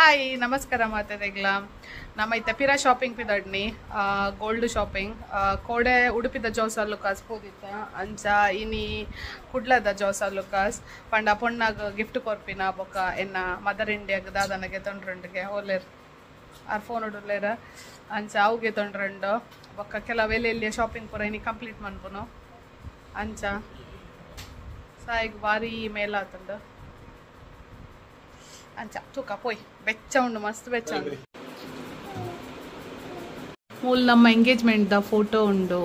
Hi ನಮಸ್ಕಾರ ಮಾತಾಡೆಗ್ಲ ನಮ್ಮೈತೆ ಪಿರಾ shopping ಪಿದಡ್ನಿ gold shopping ಕೋಡೆ ಉಡುಪಿದ ಜೋಸಲ್ಲು ಕಾಸ್ ಪೋದಿತ್ತ ಅಂಚ ಇನಿ ಕುಡ್ಲದ ಜೋಸಲ್ಲು ಕಾಸ್ ಪಂಡ ಪೊಣ್ಣಾಗ ಗಿಫ್ಟ್ ಕೊರ್ಪಿನ ಬೊಕ್ಕ ಎನ್ನ ಮದರ್ ಇಂಡಿಯಾಗ ದಾದನಗೆ ತೊಂಡ್ರಂಡ್ಗೆ ಹೋಲೇರ್ ಆರ್ ಫೋನ್ ಉಡುಲೇರ ಅಂಚ ಅವ್ಗೆ ತೊಂಡ್ರಂಡು ಬೊಕ್ಕ ಕೆಲವು ಎಲ್ಲೆಲ್ಲಿಯ ಶಾಪಿಂಗ್ ಪೂರ ಇನಿ ಕಂಪ್ಲೀಟ್ ಮನ್ಪುನು ಅಂಚ ಸಾಯಿಗೆ ಭಾರಿ ಮೇಲಾತಂಡು ಅಂಚ ತೂಕ ಪೋಯ್ ಬೆಚ್ಚ ಉಂಡು ಮಸ್ತ್ ಬೆಚ್ಚ ಉಂಡು ಮೂಲ ನಮ್ಮ ಎಂಗೇಜ್ಮೆಂಟ್ ದ ಫೋಟೋ ಉಂಡು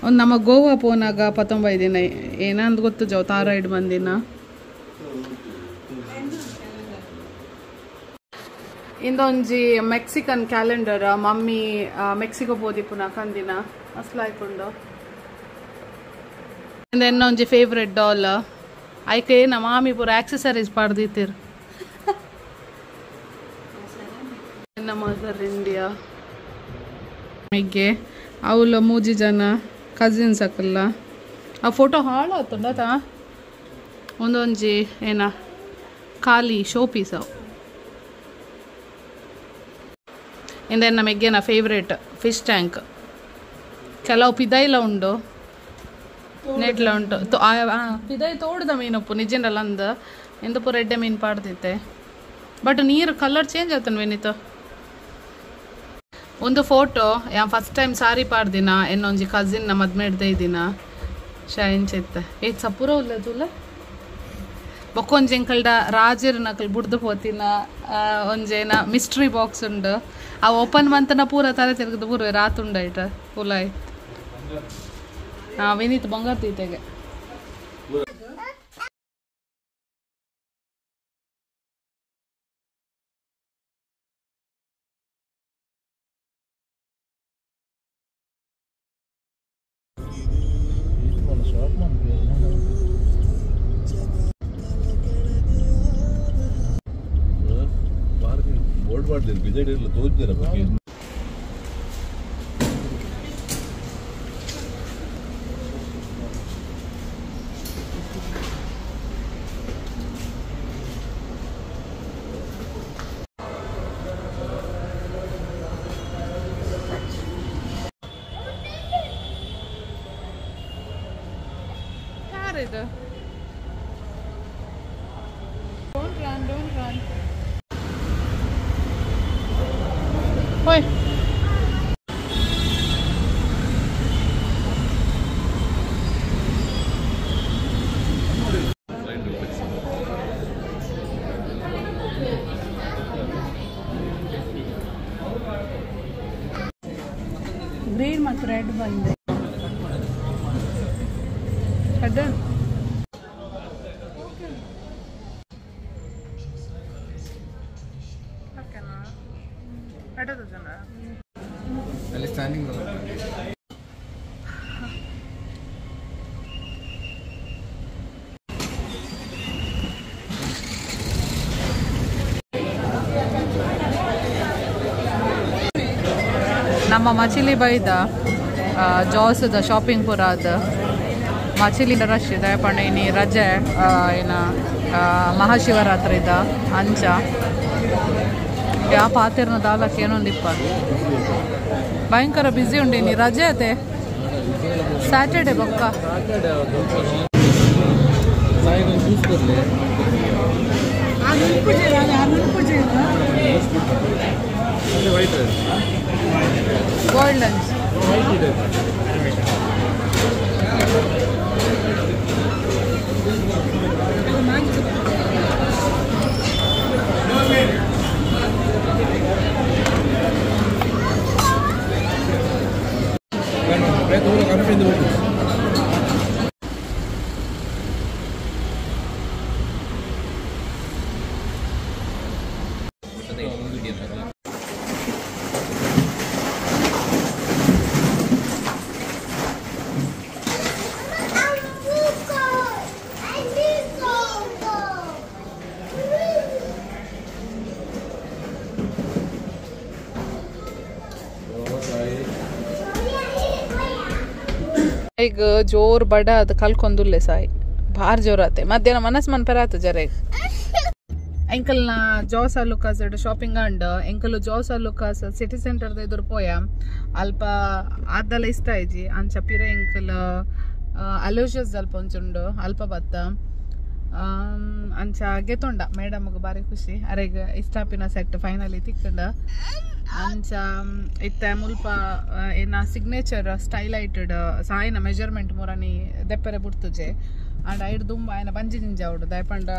ಒಂದು ನಮ್ಮ ಗೋವಾ ಪೋನಾಗ 19 ದಿನ ಏನಂದ್ ಗೊತ್ತು ಜೋ ತಾರಾಯ್ಡ್ ಬಂದಿನ ಇಂದೊಂಜಿ ಮೆಕ್ಸಿಕನ್ ಕ್ಯಾಲೆಂಡರ್ ಮಮ್ಮಿ ಮೆಕ್ಸಿಕೋ ಪೋದಿಪ್ಪುನ ಕಂದಿನ ಅಸ್ಲಾಯ್ಕೊಂಡು ಇನ್ನೊಂಜಿ ಫೇವ್ರೆಟ್ ಡಾಲ್ ಐಕೆ ನಮ್ಮ ಮಾಮಿ ಪೂರ ಆಕ್ಸೆಸರೀಸ್ ಪಾಡ್ದಿತ್ತೀರ್ ಮದರ್ ಇಂಡಿಯಾ ಮಿಗ್ಗೆ ಅವಳು ಮೂಜಿ ಜನ ಕಸಿನ್ಸ್ ಅಕ್ಕಲ್ಲ ಆ ಫೋಟೋ ಹಾಳಾತುಂಡ ಒಂದೊಂಜಿ ಏನ ಖಾಲಿ ಶೋ ಪೀಸ್ ಅವು ಇಂದೇನು ನಮಗೇನ ಫೇವ್ರೇಟ್ ಫಿಶ್ ಟ್ಯಾಂಕ್ ಕೆಲವು ಪಿದೈಲ ಉಂಡು ನೆಟ್ಲ ಉಂಟು ಪಿದೈ ತೋಡ್ದ ಮೀನಪ್ಪು ನಿಜನಲ್ಲ ಅಂದ ಎಂದು ಪೂರ ಎಡ್ಡೆ ಮೀನು ಪಾಡ್ದಿತ್ತೆ ಬಟ್ ನೀರು ಕಲರ್ ಚೇಂಜ್ ಆತನ ವೇನಿತ್ತು ಒಂದು ಫೋಟೋ ಯಾ ಫಸ್ಟ್ ಟೈಮ್ ಸಾರಿ ಪಾಡ್ದಿನ ಇನ್ನೊಂಜಿ ಕಸಿನ್ ನ ಮದ್ಮೆಡ್ದೆ ದಿನ ಶಾಯಿಂಚಿತ್ತ ಏತ್ ಸಪುರ ಉಲ್ಲದುಲ್ಲ ಬೊಕ್ಕೊಂಜಿ ಎಂಕಲ್ಡ ರಾಜರ್ ನಕಲ್ ಬುಡ್ದು ಪೋತಿನ ಒಂಜೇನ ಮಿಸ್ಟ್ರಿ ಬಾಕ್ಸ್ ಉಂಡು ಆ ಓಪನ್ ಮಂತನ ಪೂರ ತಲೆ ತಿರುಗದು ಪೂರ ರಾತುಂಡ ಇಟ ಪುಲಾಯ್ ವಿನೀತ್ ಬಂಗಾರ ತೀತೆಗೆ Don't run. Oi. Green ಮತ್ತು ರೆಡ್ ಬಂದೆ ಅದ ಅಲ್ಲಿ ಸ್ಟ್ಯಾಂಡಿಂಗ್ ನಮ್ಮ ಮಚಿಲಿ ಬೈದ ಜಾಸ್ದ ಶಾಪಿಂಗ್ ಪೂರ ಅದ ಮಚಿಲಿ ರಶ್ ಇದೆ ಪಂಡ ಇನಿ ರಜೆ ಏನ ಮಹಾಶಿವರಾತ್ರಿ ಇದ ಅಂಚ ಯಾ ಪಾತಿರ್ನ ದಾಲಕ್ಕೆ ಏನೊಂದಿಪ್ಪ ಭಯಂಕರ ಬ್ಯುಸಿ ಉಂಡಿನಿ ರಜೆ ಅದೇ ಸ್ಯಾಟರ್ಡೆ ಬೊಕ್ಕ ಗೋಲ್ಡ್ ಲಂಚ್ ಈಗ ಜೋರ್ ಬಡ ಅದು ಕಲ್ಕೊಂದುಲ್ಲೆ ಸಾಯಿ ಭಾರಿ ಜೋರ್ ಆತೆ ಮಧ್ಯಾಹ್ನ ಮನಸ್ ಮನ್ಪರ ಆತ ಜರ ಎಂಕಲ್ನ ಜೋಸ್ ಲುಕಾಸ್ ಶಾಪಿಂಗ್ ಅಂಡ್ ಎಂಕಲು ಜೋಸ್ ಲುಕಾಸ್ ಸಿಟಿ ಸೆಂಟರ್ದ ಎದುರು ಪೋಯ ಅಲ್ಪ ಆದ್ದಲ ಇಷ್ಟ ಆಯ್ಜಿ ಅಂಚ ಪಿರ ಎಂಕಲ್ ಅಲೋಷಿಯಸ್ ಅಲ್ಪ ಒಂಚುಂಡು ಅಲ್ಪ ಬತ್ತ ಅಂಚ ಗೆತೊಂಡ ಮೇಡಮ್ಗೆ ಬಾರಿ ಖುಷಿ ಅರೆಗ ಇಷ್ಟಾಪಿನ ಸೆಟ್ ಫೈನಲಿ ತಿಕ್ಕಂಡ ಅಂಚ ಇತ್ತ ಮುಲ್ಪ ಏನ ಸಿಗ್ನೇಚರ್ ಸ್ಟೈಲ್ ಐಟೆಡ್ ಸಾಯಿನ ಮೆಜರ್ಮೆಂಟ್ ಮುರನಿ ದೆಪ್ಪರೆ ಬುಡ್ತುಜೆ ಅಂಡ್ ಐಡ್ ದುಂಬ ಆಯ್ನ ಬಂಜಿ ಜಿಂಜ ಅವಡು ದಯಪಂಡ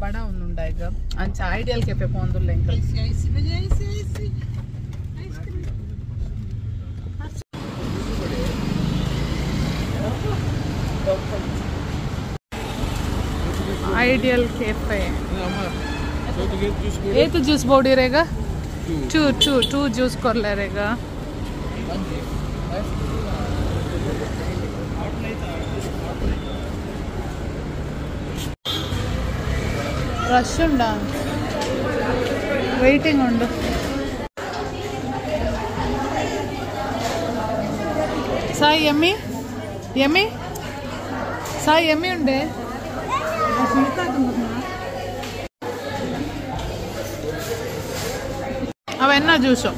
ಬಡ ಉಂಡುಂಡ ಈಗ ಅಂಚ ಐಡಿಯಲ್ ಕೆಫೆ ಪೋಂದುಲ್ಲ ಎಂಕಲ್ आइडियल कैफे ये तो जूस बॉडी रहेगा टू जूस कर ले रहेगा रश उंडा वेटिंग उंडु साई यम्मी यम्मी साई यम्मी उंडे अवेन्ना ज्यूसु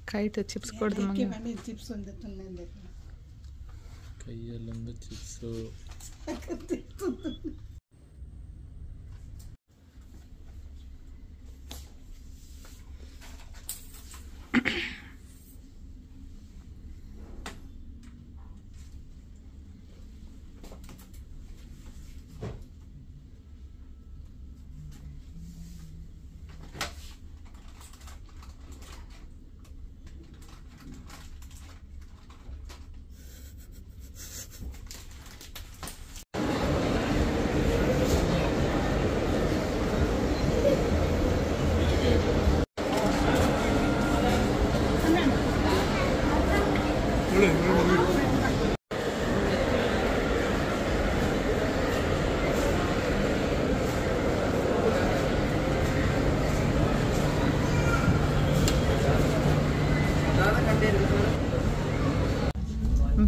ಕೈಟ್ ಚಿಪ್ಸ್ ಕೊಡ್ದು ಚಿಪ್ಸ್ ಒಂದು ಕೈಯಲ್ಲೊಂದು ಚಿಪ್ಸು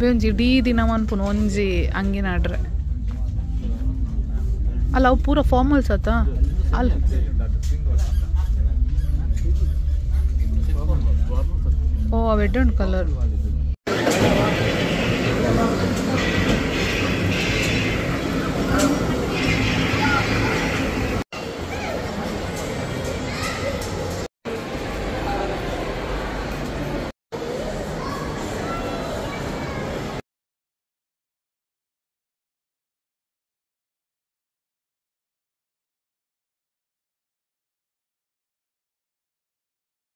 ಒಂಜಿ ಇಡೀ ದಿನ ಮನ್ಪುನು ಒಂಜಿ ಅಂಗಿ ನಾಡ್ರೆ ಅಲ್ಲ ಅವು ಪೂರ ಫಾರ್ಮಲ್ಸ್ ಆತ ಅಲ್ಲ ಓ ರೆಡ್ ಅಂಡ್ ಕಲರ್